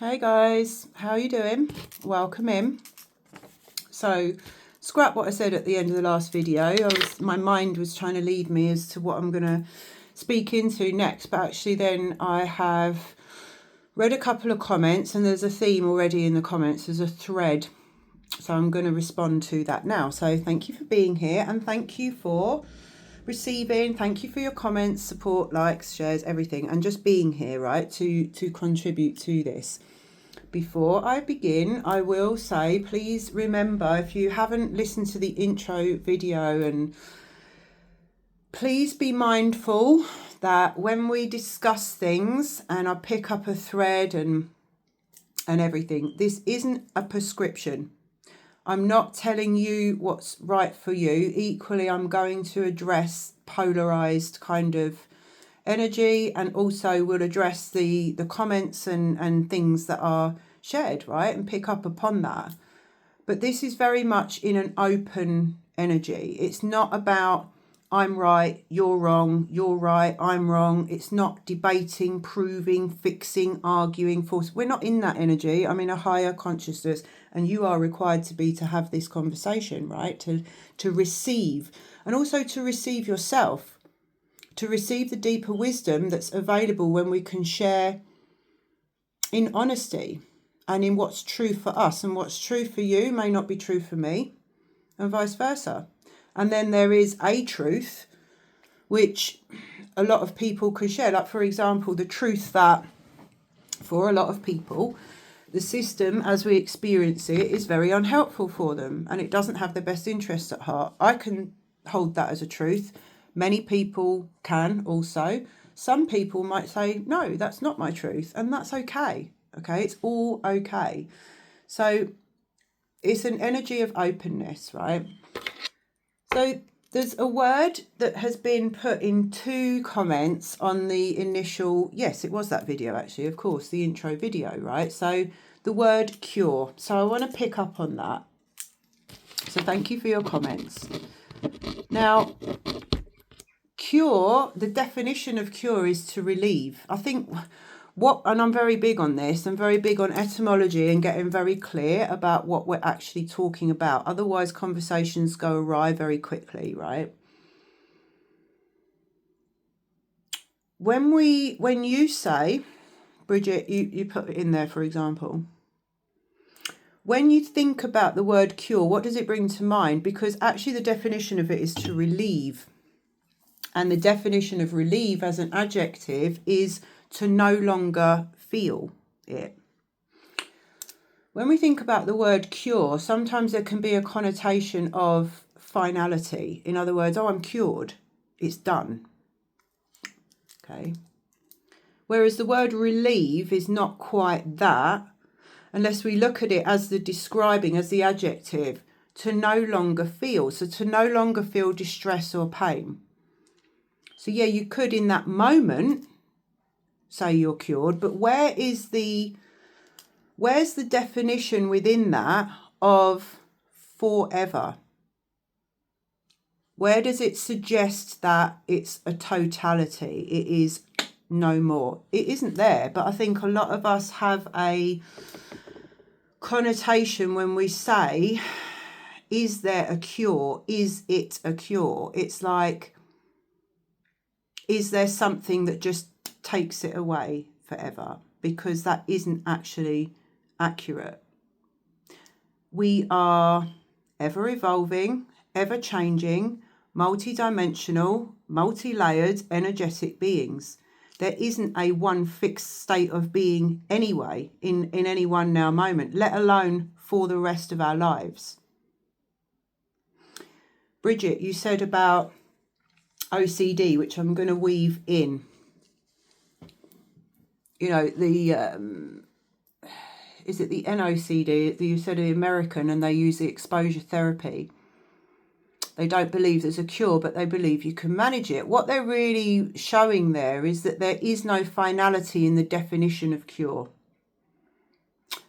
Hey guys, how are you doing? Welcome in. So, scrap what I said at the end of the last video. My mind was trying to lead me as to what I'm going to speak into next, but actually then I have read a couple of comments and there's a theme already in the comments. There's a thread. So I'm going to respond to that now. So thank you for being here and thank you for receiving. Thank you for your comments, support, likes, shares, everything, and just being here, right, to contribute to this. Before I begin, I will say, please remember, if you haven't listened to the intro video, and please be mindful that when we discuss things and I pick up a thread and everything, this isn't a prescription. I'm not telling you what's right for you. Equally, I'm going to address polarized kind of energy, and also will address the comments and things that are shared, right, and pick up upon that. But this is very much in an open energy. It's not about I'm right, you're wrong, you're right, I'm wrong. It's not debating, proving, fixing, arguing, force. We're not in that energy. I'm in a higher consciousness, and you are required to have this conversation, right, to receive, and also to receive yourself, to receive the deeper wisdom that's available when we can share in honesty and in what's true for us. And what's true for you may not be true for me, and vice versa. And then there is a truth which a lot of people can share. Like, for example, the truth that for a lot of people, the system as we experience it is very unhelpful for them and it doesn't have their best interests at heart. I can hold that as a truth. Many people can also. Some people might say, no, that's not my truth, and that's okay. Okay, it's all okay. So it's an energy of openness, right? So there's a word that has been put in 2 comments on the initial, yes, it was that video actually, of course, the intro video, right? So the word cure. So I want to pick up on that. So thank you for your comments. Now, cure, the definition of cure is to relieve. I think and I'm very big on this, I'm very big on etymology and getting very clear about what we're actually talking about. Otherwise, conversations go awry very quickly, right? When you say, Bridget, you put it in there, for example, when you think about the word cure, what does it bring to mind? Because actually the definition of it is to relieve. And the definition of relieve as an adjective is to no longer feel it. When we think about the word cure, sometimes there can be a connotation of finality. In other words, oh, I'm cured. It's done. Okay. Whereas the word relieve is not quite that, unless we look at it as the describing, as the adjective, to no longer feel. So to no longer feel distress or pain. So yeah, you could in that moment say you're cured, but where's the definition within that of forever? Where does it suggest that it's a totality? It is no more. It isn't there, but I think a lot of us have a connotation when we say, is there a cure? Is it a cure? It's like, is there something that just takes it away forever? Because that isn't actually accurate. We are ever evolving, ever changing, multi-dimensional, multi-layered, energetic beings. There isn't a one fixed state of being anyway in any one now moment, let alone for the rest of our lives. Bridget, you said about OCD, which I'm going to weave in. You know, is it the NOCD? You said the American, and they use the exposure therapy. They don't believe there's a cure, but they believe you can manage it. What they're really showing there is that there is no finality in the definition of cure.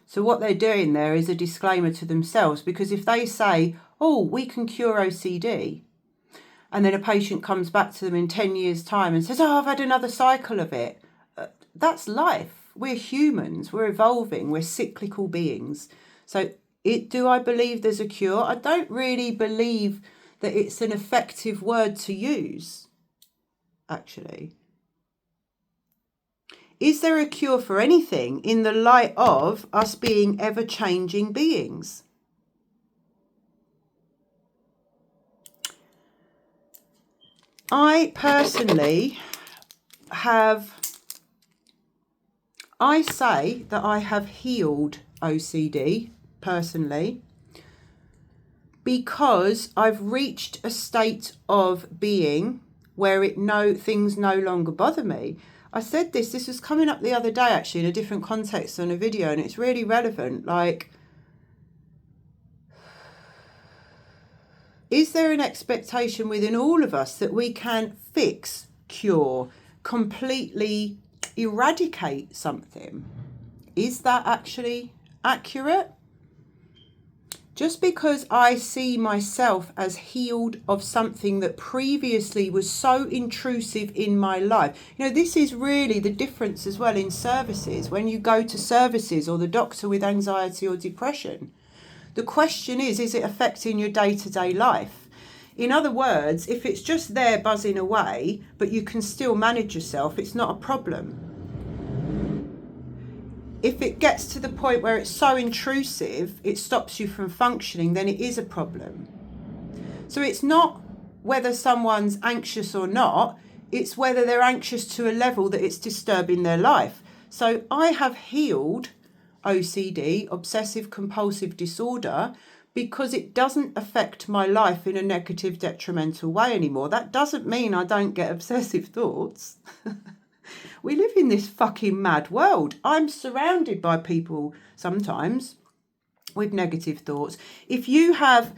So what they're doing there is a disclaimer to themselves, because if they say, oh, we can cure OCD, and then a patient comes back to them in 10 years' time and says, oh, I've had another cycle of it, that's life. We're humans, we're evolving, we're cyclical beings. So do I believe there's a cure? I don't really believe that it's an effective word to use, actually. Is there a cure for anything in the light of us being ever-changing beings? I personally I say that I have healed OCD, personally, because I've reached a state of being where things no longer bother me. I said this was coming up the other day, actually, in a different context on a video, and it's really relevant. Like, is there an expectation within all of us that we can fix, cure, completely eradicate something? Is that actually accurate? Just because I see myself as healed of something that previously was so intrusive in my life. You know, this is really the difference as well in services. When you go to services or the doctor with anxiety or depression, the question is it affecting your day-to-day life? In other words, if it's just there buzzing away, but you can still manage yourself, it's not a problem. If it gets to the point where it's so intrusive, it stops you from functioning, then it is a problem. So it's not whether someone's anxious or not, it's whether they're anxious to a level that it's disturbing their life. So I have healed OCD, obsessive compulsive disorder, because it doesn't affect my life in a negative, detrimental way anymore. That doesn't mean I don't get obsessive thoughts. We live in this fucking mad world. I'm surrounded by people sometimes with negative thoughts. If you have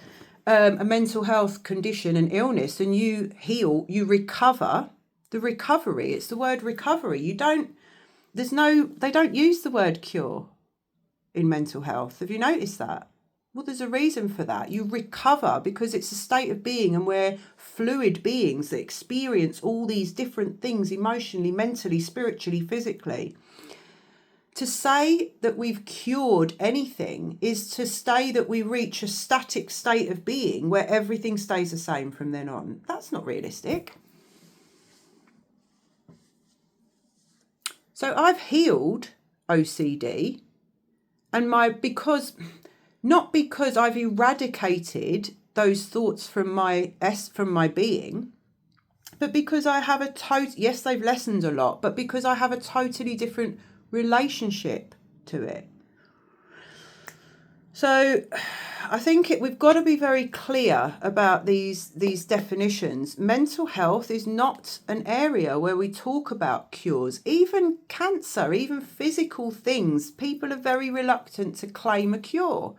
a mental health condition and illness and you heal, you recover, the recovery, it's the word recovery. They don't use the word cure in mental health. Have you noticed that? Well, there's a reason for that. You recover because it's a state of being, and we're fluid beings that experience all these different things emotionally, mentally, spiritually, physically. To say that we've cured anything is to say that we reach a static state of being where everything stays the same from then on. That's not realistic. So I've healed OCD, and not because I've eradicated those thoughts from my being, but because I have yes, they've lessened a lot, but because I have a totally different relationship to it. So I think we've got to be very clear about these definitions. Mental health is not an area where we talk about cures. Even cancer, even physical things, people are very reluctant to claim a cure.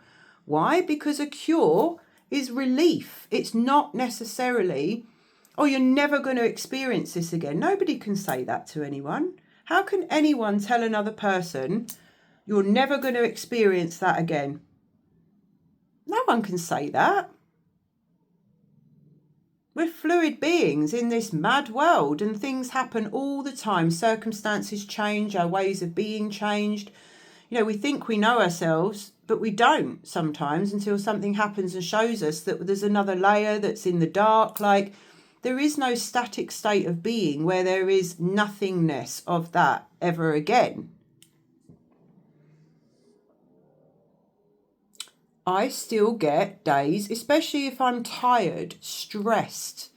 Why? Because a cure is relief. It's not necessarily, oh, you're never going to experience this again. Nobody can say that to anyone. How can anyone tell another person, you're never going to experience that again? No one can say that. We're fluid beings in this mad world, and things happen all the time. Circumstances change, our ways of being changed. You know, we think we know ourselves, but we don't sometimes until something happens and shows us that there's another layer that's in the dark. Like, there is no static state of being where there is nothingness of that ever again. I still get days, especially if I'm tired, stressed,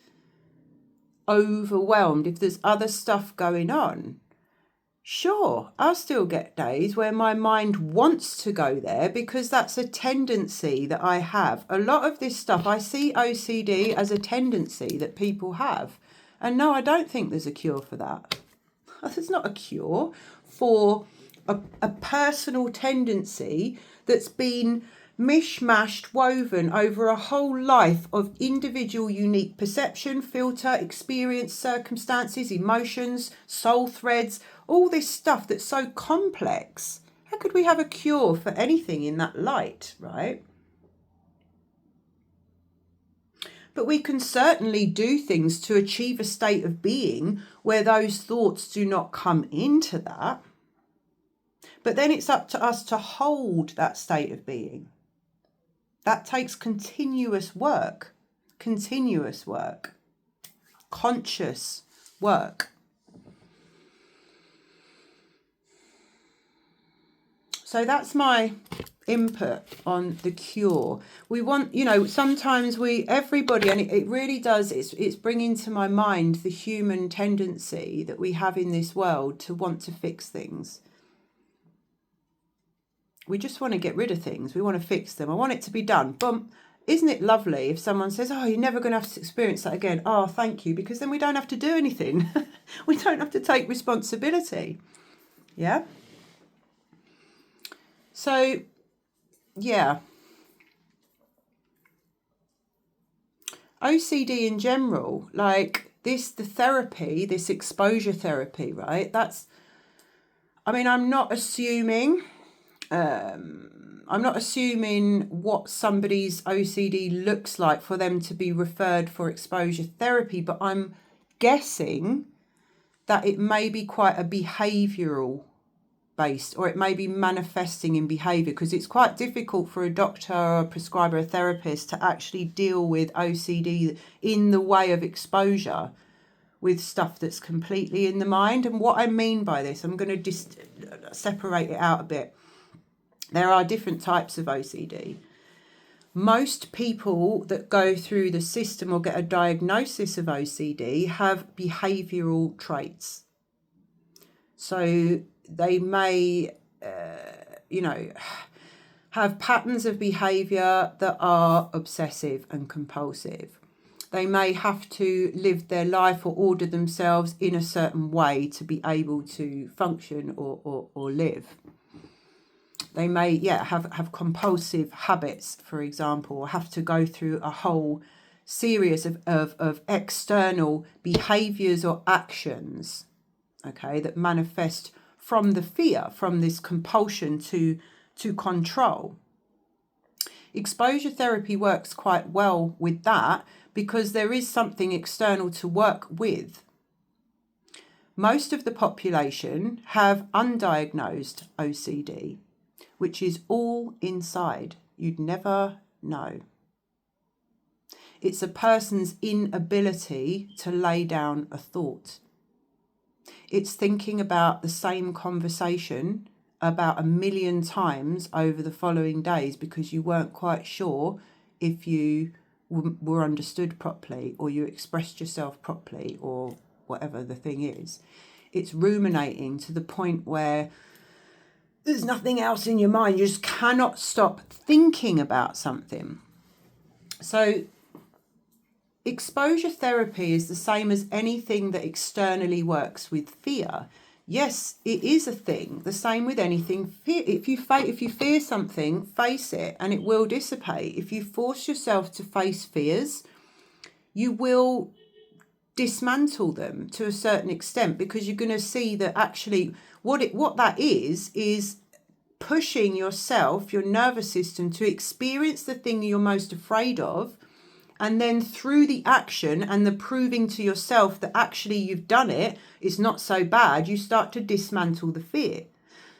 overwhelmed, if there's other stuff going on. Sure, I'll still get days where my mind wants to go there because that's a tendency that I have. A lot of this stuff, I see OCD as a tendency that people have. And no, I don't think there's a cure for that. There's not a cure for a personal tendency that's been mishmashed, woven over a whole life of individual unique perception, filter, experience, circumstances, emotions, soul threads, all this stuff that's so complex. How could we have a cure for anything in that light, right? But we can certainly do things to achieve a state of being where those thoughts do not come into that. But then it's up to us to hold that state of being. That takes continuous work, conscious work. So that's my input on the cure. We want, sometimes everybody, and it really does, it's bringing to my mind the human tendency that we have in this world to want to fix things. We just want to get rid of things. We want to fix them. I want it to be done. Boom. Isn't it lovely if someone says, oh, you're never going to have to experience that again. Oh, thank you. Because then we don't have to do anything. We don't have to take responsibility. Yeah. So, yeah. OCD in general, like the therapy, this exposure therapy, right? I'm not assuming what somebody's OCD looks like for them to be referred for exposure therapy, but I'm guessing that it may be quite a behavioural based, or it may be manifesting in behaviour, because it's quite difficult for a doctor or a prescriber, a therapist to actually deal with OCD in the way of exposure with stuff that's completely in the mind. And what I mean by this, I'm going to separate it out a bit. There are different types of OCD. Most people that go through the system or get a diagnosis of OCD have behavioural traits. So they may, have patterns of behaviour that are obsessive and compulsive. They may have to live their life or order themselves in a certain way to be able to function or live. They may, have compulsive habits, for example, or have to go through a whole series of external behaviours or actions, okay, that manifest from the fear, from this compulsion to control. Exposure therapy works quite well with that because there is something external to work with. Most of the population have undiagnosed OCD, which is all inside. You'd never know. It's a person's inability to lay down a thought. It's thinking about the same conversation about 1 million times over the following days because you weren't quite sure if you were understood properly or you expressed yourself properly or whatever the thing is. It's ruminating to the point where there's nothing else in your mind. You just cannot stop thinking about something. So exposure therapy is the same as anything that externally works with fear. Yes, it is a thing. The same with anything. If you fear something, face it and it will dissipate. If you force yourself to face fears, you will dismantle them to a certain extent because you're going to see that actually what that is pushing yourself, your nervous system, to experience the thing you're most afraid of. And then through the action and the proving to yourself that actually you've done it, it's not so bad, you start to dismantle the fear.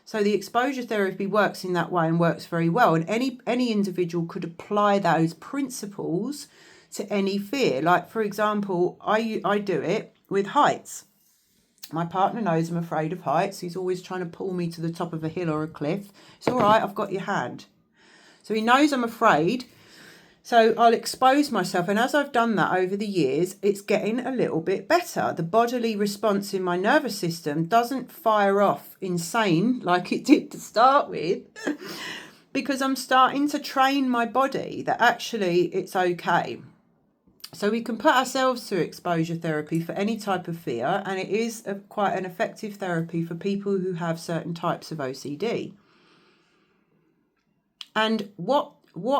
So the exposure therapy works in that way and works very well. And any individual could apply those principles to any fear. Like, for example, I do it with heights. My partner knows I'm afraid of heights. He's always trying to pull me to the top of a hill or a cliff. It's all right, I've got your hand. So he knows I'm afraid. So I'll expose myself, and as I've done that over the years, it's getting a little bit better. The bodily response in my nervous system doesn't fire off insane like it did to start with, because I'm starting to train my body that actually it's okay. So we can put ourselves through exposure therapy for any type of fear, and it is quite an effective therapy for people who have certain types of OCD. And what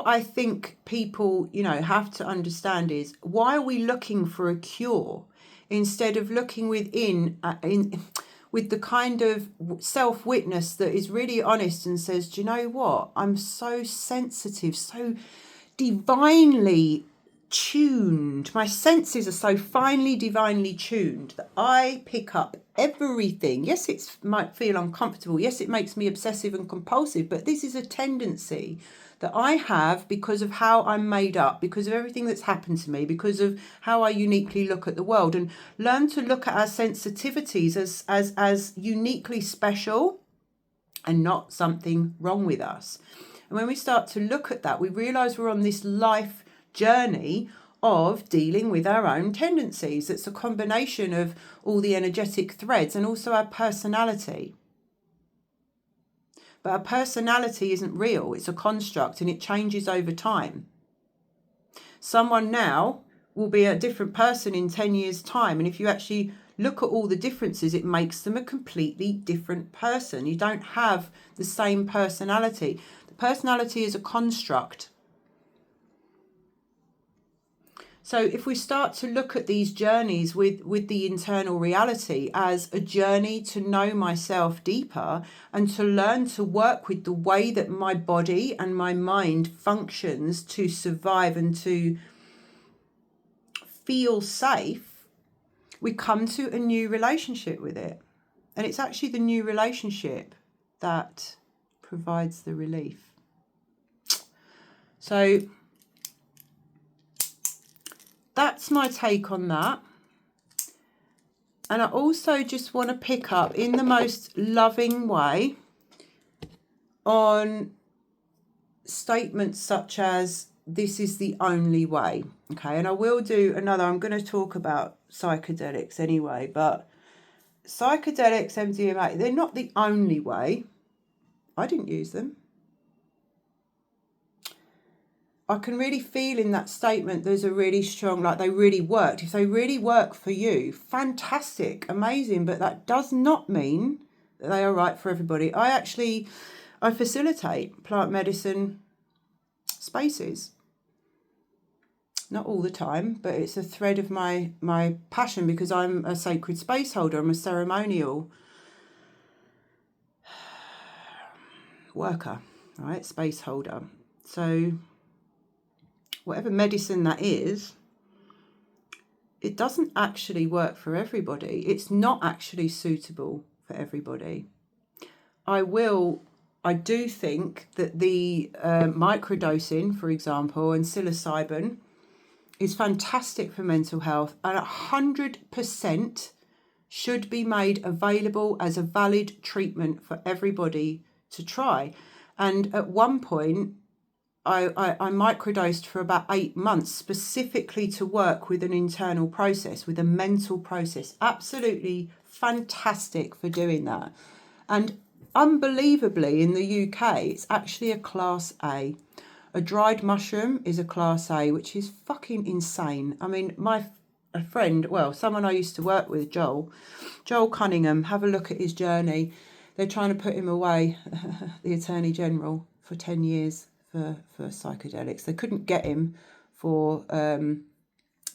I think people, have to understand is, why are we looking for a cure instead of looking within with the kind of self-witness that is really honest and says, do you know what? I'm so sensitive, so divinely tuned. My senses are so finely, divinely tuned that I pick up everything. Yes, it might feel uncomfortable. Yes, it makes me obsessive and compulsive, but this is a tendency that I have because of how I'm made up, because of everything that's happened to me, because of how I uniquely look at the world, and learn to look at our sensitivities as uniquely special and not something wrong with us. And when we start to look at that, we realize we're on this life journey of dealing with our own tendencies. It's a combination of all the energetic threads and also our personality. But our personality isn't real, it's a construct, and it changes over time. Someone now will be a different person in 10 years' time, and if you actually look at all the differences, it makes them a completely different person. You don't have the same personality. The personality is a construct. So if we start to look at these journeys with the internal reality as a journey to know myself deeper and to learn to work with the way that my body and my mind functions to survive and to feel safe, we come to a new relationship with it. And it's actually the new relationship that provides the relief. So that's my take on that. And I also just want to pick up in the most loving way on statements such as, this is the only way. Okay, and I will do another, I'm going to talk about psychedelics anyway, but psychedelics, MDMA, they're not the only way. I didn't use them. I can really feel in that statement there's a really strong, like they really worked. If they really work for you, fantastic, amazing, but that does not mean that they are right for everybody. I facilitate plant medicine spaces. Not all the time, but it's a thread of my passion because I'm a sacred space holder. I'm a ceremonial worker, right? Space holder. So whatever medicine that is, it doesn't actually work for everybody. It's not actually suitable for everybody. I do think that the microdosing, for example, and psilocybin is fantastic for mental health and 100% should be made available as a valid treatment for everybody to try. And at one point, I microdosed for about 8 months specifically to work with an internal process, with a mental process. Absolutely fantastic for doing that. And unbelievably, in the UK, it's actually a Class A. A dried mushroom is a Class A, which is fucking insane. I mean, a friend, well, someone I used to work with, Joel Cunningham, have a look at his journey. They're trying to put him away, the Attorney General, for 10 years for psychedelics. They couldn't get him for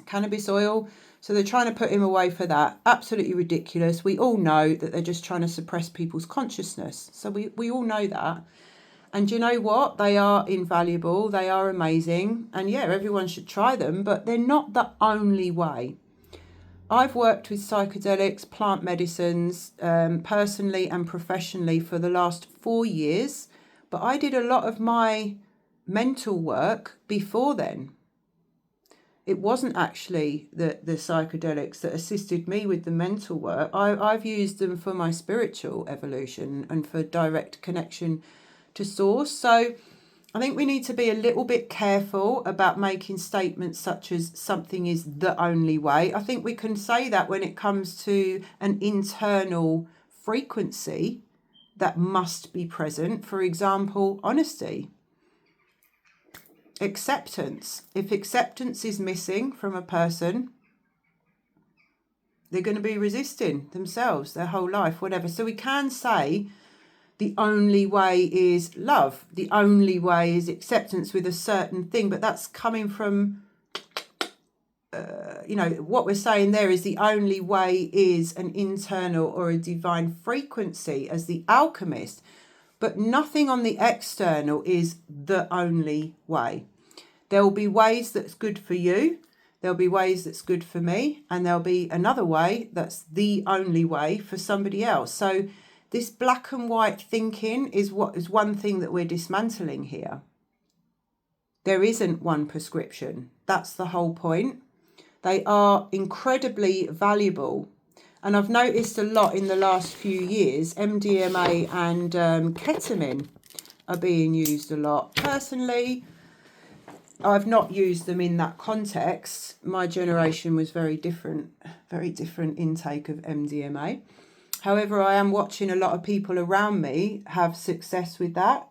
cannabis oil, so they're trying to put him away for that. Absolutely ridiculous. We all know that they're just trying to suppress people's consciousness. So we all know that. And you know what? They are invaluable. They are amazing. And yeah, everyone should try them, but they're not the only way. I've worked with psychedelics, plant medicines, personally and professionally for the last 4 years, but I did a lot of my mental work before then. It wasn't actually the psychedelics that assisted me with the mental work. I've used them for my spiritual evolution and for direct connection to source. So I think we need to be a little bit careful about making statements such as something is the only way. I think we can say that when it comes to an internal frequency that must be present. For example, honesty. Acceptance. If acceptance is missing from a person, they're going to be resisting themselves their whole life, whatever. So we can say the only way is love. The only way is acceptance with a certain thing. But that's coming from, what we're saying there is the only way is an internal or a divine frequency as the alchemist. But nothing on the external is the only way. There will be ways that's good for you. There'll be ways that's good for me. And there'll be another way that's the only way for somebody else. So this black and white thinking is one thing that we're dismantling here. There isn't one prescription. That's the whole point. They are incredibly valuable. And I've noticed a lot in the last few years, MDMA and ketamine are being used a lot. Personally, I've not used them in that context. My generation was very different intake of MDMA. However, I am watching a lot of people around me have success with that.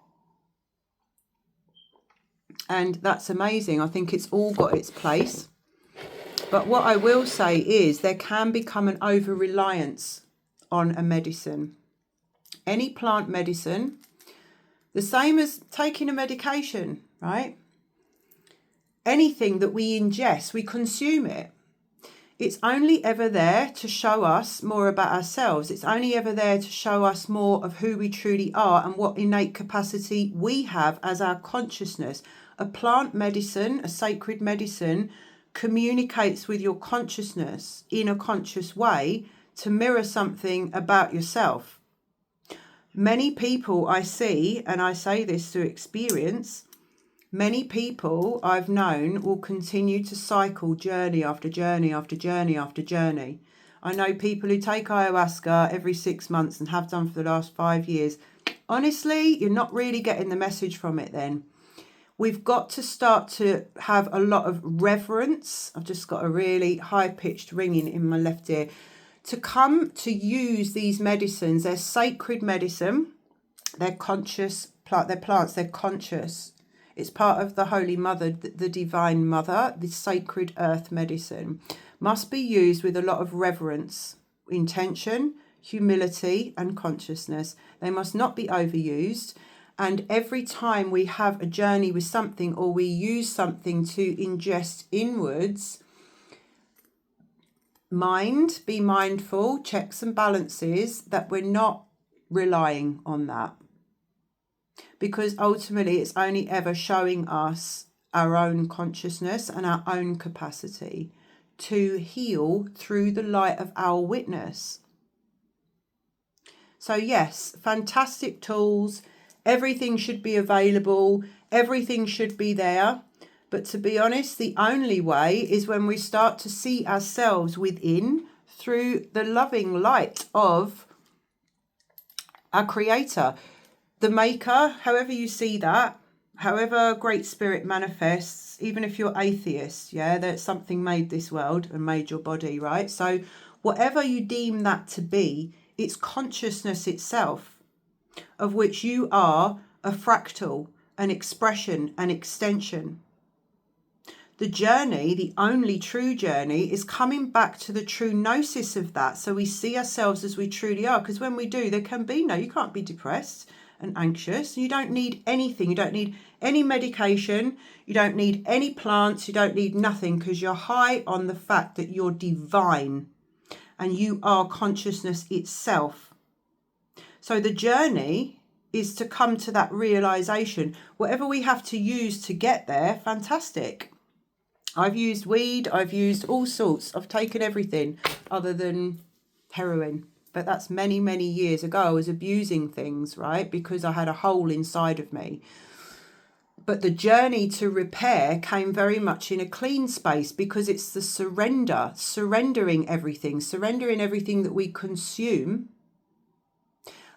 And that's amazing. I think it's all got its place. But what I will say is there can become an over-reliance on a medicine. Any plant medicine, the same as taking a medication, right? Anything that we ingest, we consume it. It's only ever there to show us more about ourselves. It's only ever there to show us more of who we truly are and what innate capacity we have as our consciousness. A plant medicine, a sacred medicine, communicates with your consciousness in a conscious way to mirror something about yourself. Many people I see, and I say this through experience, many people I've known will continue to cycle journey after journey after journey after journey. I know people who take ayahuasca every 6 months and have done for the last 5 years. Honestly, you're not really getting the message from it then. We've got to start to have a lot of reverence. I've just got a really high-pitched ringing in my left ear. To come to use these medicines, they're sacred medicine. They're conscious, they're plants, they're conscious. It's part of the Holy Mother, the Divine Mother, the sacred earth medicine. Must be used with a lot of reverence, intention, humility, and consciousness. They must not be overused. And every time we have a journey with something or we use something to ingest inwards, be mindful, checks and balances, that we're not relying on that. Because ultimately it's only ever showing us our own consciousness and our own capacity to heal through the light of our witness. So yes, fantastic tools. Everything should be available. Everything should be there. But to be honest, the only way is when we start to see ourselves within through the loving light of our Creator, the Maker, however you see that, however Great Spirit manifests, even if you're atheist, yeah, that something made this world and made your body, right? So whatever you deem that to be, it's consciousness itself, of which you are a fractal, an expression, an extension. The journey, the only true journey, is coming back to the true gnosis of that. So we see ourselves as we truly are. Because when we do, there can be you can't be depressed and anxious. You don't need anything. You don't need any medication. You don't need any plants. You don't need nothing, because you're high on the fact that you're divine and you are consciousness itself. So the journey is to come to that realization. Whatever we have to use to get there, fantastic. I've used weed, I've used all sorts. I've taken everything other than heroin. But that's many, many years ago. I was abusing things, right? Because I had a hole inside of me. But the journey to repair came very much in a clean space, because it's the surrendering everything that we consume,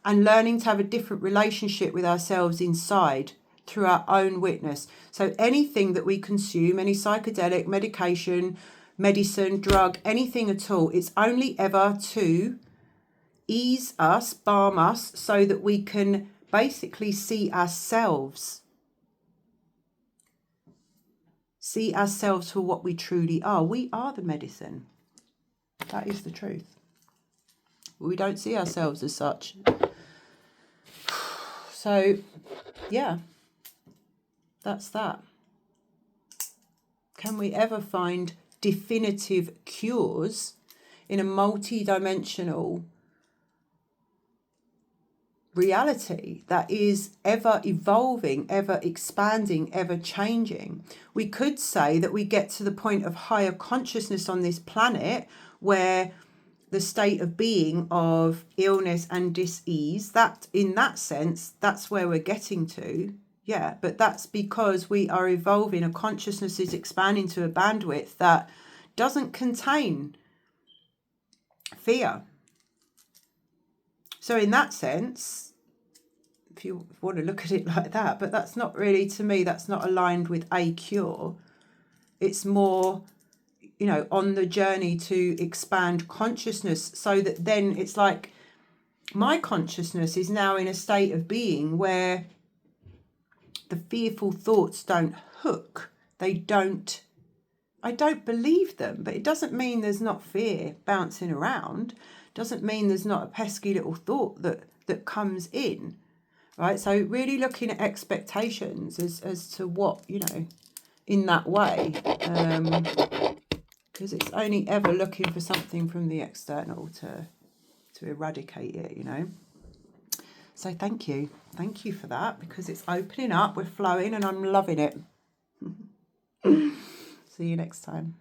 and learning to have a different relationship with ourselves inside through our own witness. So anything that we consume, any psychedelic, medication, medicine, drug, anything at all, it's only ever to ease us, balm us, so that we can basically see ourselves for what we truly are. We are the medicine. That is the truth. We don't see ourselves as such. So, yeah, that's that. Can we ever find definitive cures in a multi-dimensional reality that is ever evolving, ever expanding, ever changing. We could say that we get to the point of higher consciousness on this planet where the state of being of illness and dis-ease, that in that sense, that's where we're getting to. Yeah, but that's because we are evolving. A consciousness is expanding to a bandwidth that doesn't contain fear. So in that sense, if you want to look at it like that, but that's not really, to me, that's not aligned with a cure. It's more, you know, on the journey to expand consciousness, so that then it's like my consciousness is now in a state of being where the fearful thoughts don't hook. I don't believe them, but it doesn't mean there's not fear bouncing around. Doesn't mean there's not a pesky little thought that comes in, right? So really looking at expectations as to what, you know, in that way, because it's only ever looking for something from the external to eradicate it, you know. So thank you for that, because it's opening up, we're flowing, and I'm loving it. See you next time.